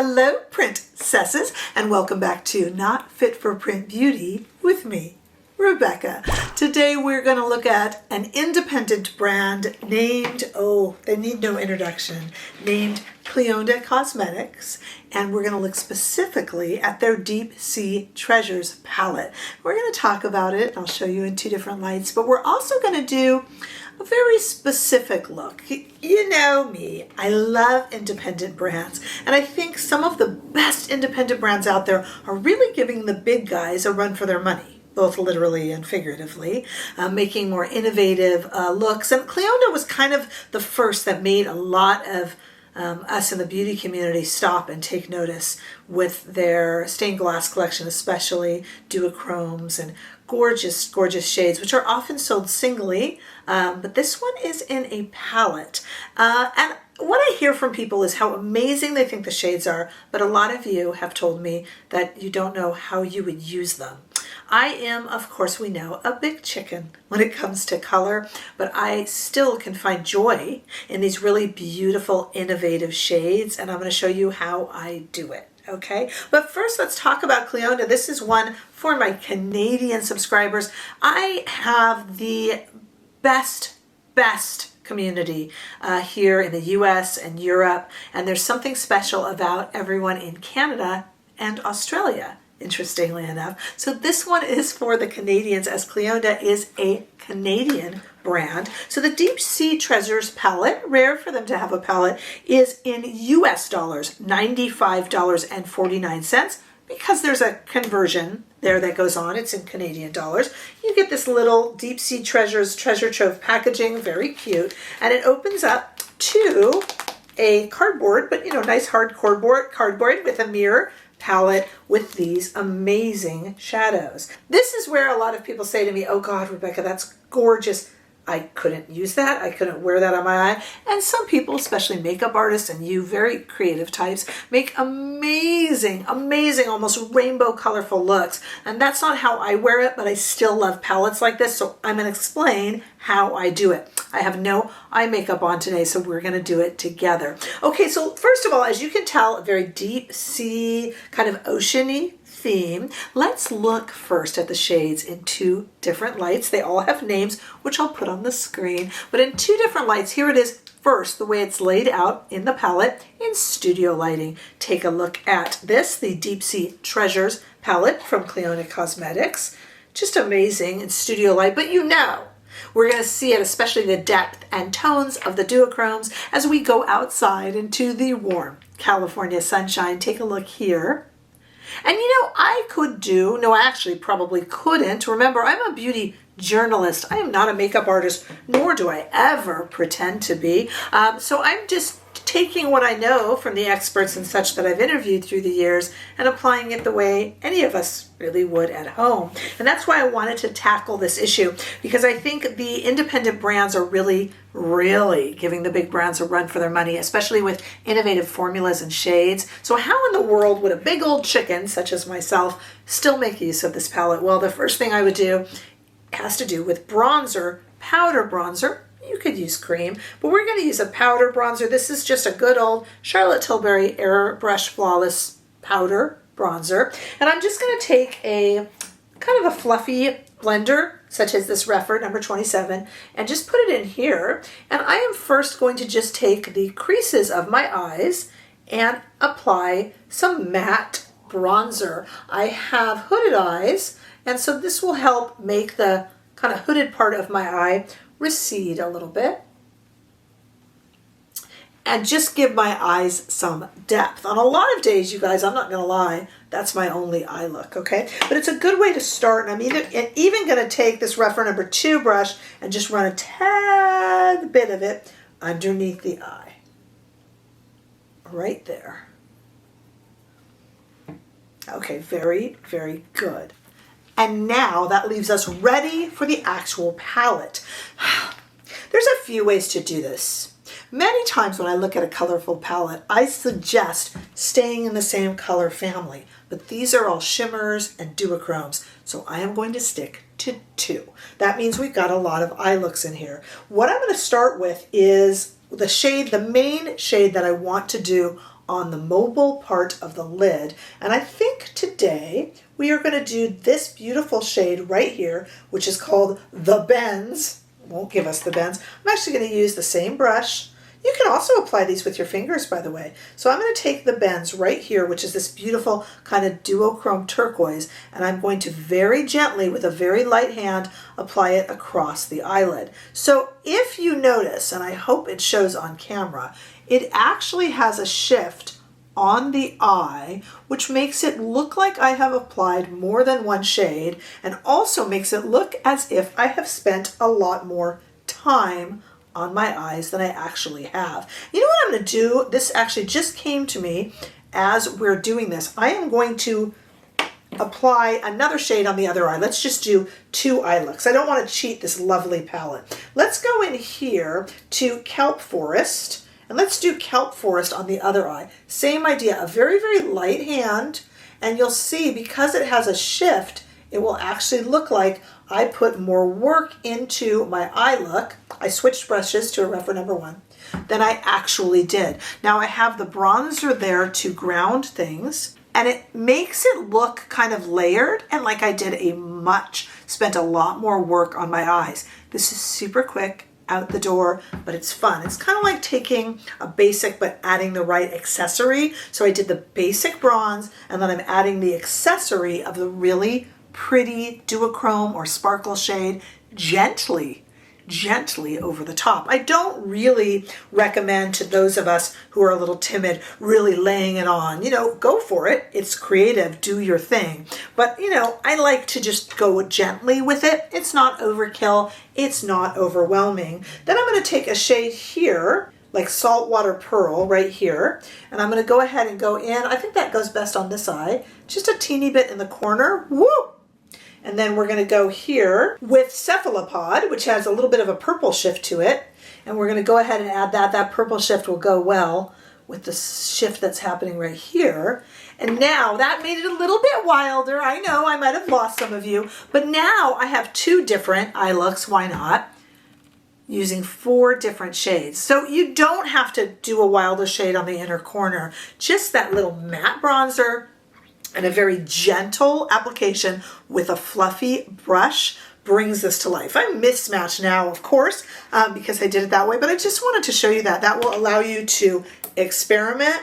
Hello, princesses, and welcome back to Not Fit for Print Beauty with me, Rebecca. Today we're going to look at an independent brand named, oh, they need no introduction, named Clionadh Cosmetics, and we're going to look specifically at their Deep Sea Treasures palette. We're going to talk about it, I'll show you in two different lights, but we're also going to do a very specific look. You know me, I love independent brands, and I think some of the best independent brands out there are really giving the big guys a run for their money, both literally and figuratively, making more innovative looks. And Clionadh was kind of the first that made a lot of us in the beauty community stop and take notice with their stained glass collection, especially duochromes and gorgeous, gorgeous shades, which are often sold singly, but this one is in a palette. And what I hear from people is how amazing they think the shades are, but a lot of you have told me that you don't know how you would use them. I am, of course, we know, a big chicken when it comes to color, but I still can find joy in these really beautiful, innovative shades, and I'm going to show you how I do it. Okay, but first let's talk about Clionadh. This is one for my Canadian subscribers. I have the best community here in the US and Europe, and there's something special about everyone in Canada and Australia, interestingly enough. So this one is for the Canadians, as Clionadh is a Canadian brand. So the Deep Sea Treasures palette, rare for them to have a palette, is in US dollars, $95.49, because there's a conversion there that goes on. It's in Canadian dollars. You get this little Deep Sea Treasures treasure trove packaging, very cute, and it opens up to a cardboard, but you know, nice hard cardboard with a mirror palette with these amazing shadows. This is where a lot of people say to me, oh God, Rebecca, that's gorgeous. I couldn't use that. I couldn't wear that on my eye. And some people, especially makeup artists and you very creative types, make amazing, almost rainbow colorful looks. And that's not how I wear it, but I still love palettes like this. So I'm going to explain how I do it. I have no eye makeup on today, so we're going to do it together. Okay, so first of all, as you can tell, a very deep sea, kind of oceany theme. Let's look first at the shades in two different lights. They all have names, which I'll put on the screen, but in two different lights. Here it is first, the way it's laid out in the palette in studio lighting. Take a look at this, the Deep Sea Treasures palette from Clionadh Cosmetics. Just amazing in studio light, but you know, we're going to see it, especially the depth and tones of the duochromes as we go outside into the warm California sunshine. Take a look here. And you know, I could do, no, I actually probably couldn't. Remember, I'm a beauty journalist. I am not a makeup artist, nor do I ever pretend to be. So I'm just taking what I know from the experts and such that I've interviewed through the years and applying it the way any of us really would at home. And that's why I wanted to tackle this issue, because I think the independent brands are really giving the big brands a run for their money, especially with innovative formulas and shades. So how in the world would a big old chicken, such as myself, still make use of this palette? Well, the first thing I would do has to do with bronzer, powder bronzer. You could use cream, but we're going to use a powder bronzer. This is just a good old Charlotte Tilbury Airbrush Flawless powder bronzer. And I'm just going to take a kind of a fluffy blender, such as this Refer number 27, and just put it in here. And I am first going to just take the creases of my eyes and apply some matte bronzer. I have hooded eyes, and so this will help make the kind of hooded part of my eye recede a little bit and just give my eyes some depth. On a lot of days, you guys, I'm not gonna lie, that's my only eye look, okay? But it's a good way to start, and I'm even gonna take this Refer number 2 brush and just run a tad bit of it underneath the eye, right there. Okay, very good. And now that leaves us ready for the actual palette. There's a few ways to do this. Many times when I look at a colorful palette, I suggest staying in the same color family, but these are all shimmers and duochromes, so I am going to stick to two. That means we've got a lot of eye looks in here. What I'm going to start with is the shade, the main shade that I want to do on the mobile part of the lid. And I think today we are going to do this beautiful shade right here, which is called the Bends. Won't give us the bends. I'm actually going to use the same brush. You can also apply these with your fingers, by the way. So I'm going to take the Bends right here, which is this beautiful kind of duochrome turquoise, and I'm going to very gently, with a very light hand, apply it across the eyelid. So if you notice, and I hope it shows on camera, it actually has a shift on the eye, which makes it look like I have applied more than one shade, and also makes it look as if I have spent a lot more time on my eyes than I actually have. You know what I'm going to do? This actually just came to me as we're doing this. I am going to apply another shade on the other eye. Let's just do 2 eye looks. I don't want to cheat this lovely palette. Let's go in here to Kelp Forest, and let's do Kelp Forest on the other eye. Same idea, a very, very light hand, and you'll see because it has a shift, it will actually look like I put more work into my eye look. I switched brushes to a rougher number 1 than I actually did. Now I have the bronzer there to ground things, and it makes it look kind of layered and like I did spent a lot more work on my eyes. This is super quick, out the door, but it's fun. It's kind of like taking a basic but adding the right accessory. So I did the basic bronze, and then I'm adding the accessory of the really pretty duochrome or sparkle shade gently over the top. I don't really recommend to those of us who are a little timid really laying it on. You know, go for it. It's creative. Do your thing. But, you know, I like to just go gently with it. It's not overkill. It's not overwhelming. Then I'm going to take a shade here, like Saltwater Pearl right here, and I'm going to go ahead and go in. I think that goes best on this eye. Just a teeny bit in the corner. Woo! And then we're going to go here with Cephalopod, which has a little bit of a purple shift to it. And we're going to go ahead and add that. That purple shift will go well with the shift that's happening right here. And now that made it a little bit wilder. I know I might have lost some of you, but now I have 2 different eye looks. Why not? Using 4 different shades. So you don't have to do a wilder shade on the inner corner. Just that little matte bronzer and a very gentle application with a fluffy brush brings this to life. I'm mismatched now, of course, because I did it that way, but I just wanted to show you that. That will allow you to experiment,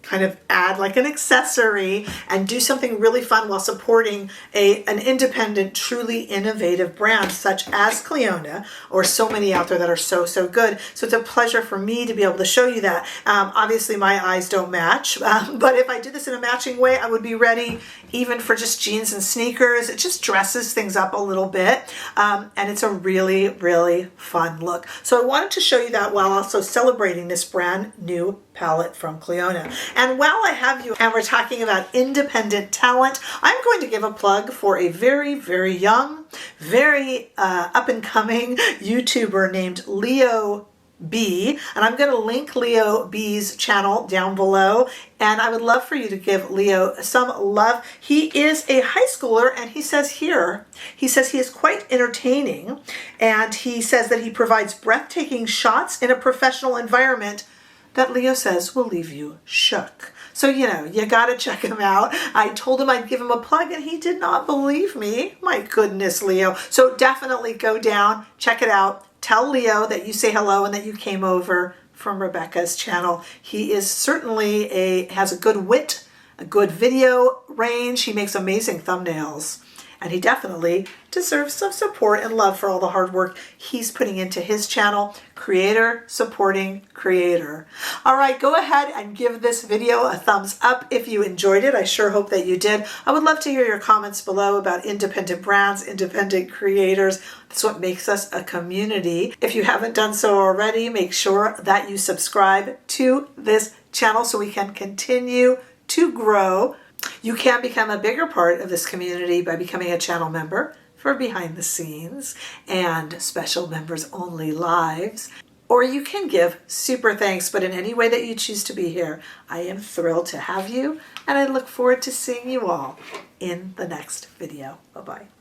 kind of add like an accessory, and do something really fun while supporting an independent, truly innovative brand such as Clionadh, or so many out there that are so good. So it's a pleasure for me to be able to show you that. Obviously my eyes don't match, but if I did this in a matching way, I would be ready even for just jeans and sneakers. It just dresses things up a little bit, and it's a really fun look. So I wanted to show you that while also celebrating this brand new palette from Clionadh. And while I have you and we're talking about independent talent, I'm going to give a plug for a very young, very up-and-coming YouTuber named Leo B, and I'm going to link Leo B's channel down below, and I would love for you to give Leo some love. He is a high schooler, and he says he is quite entertaining, and he says that he provides breathtaking shots in a professional environment that Leo says will leave you shook. So, you know, you gotta check him out. I told him I'd give him a plug and he did not believe me. My goodness, Leo. So definitely go down, check it out. Tell Leo that you say hello and that you came over from Rebecca's channel. He is certainly has a good wit, a good video range. He makes amazing thumbnails. And he definitely deserves some support and love for all the hard work he's putting into his channel. Creator supporting creator. All right, go ahead and give this video a thumbs up if you enjoyed it. I sure hope that you did. I would love to hear your comments below about independent brands, independent creators. That's what makes us a community. If you haven't done so already, make sure that you subscribe to this channel so we can continue to grow. You can become a bigger part of this community by becoming a channel member for behind the scenes and special members only lives. Or you can give super thanks, but in any way that you choose to be here, I am thrilled to have you, and I look forward to seeing you all in the next video. Bye-bye.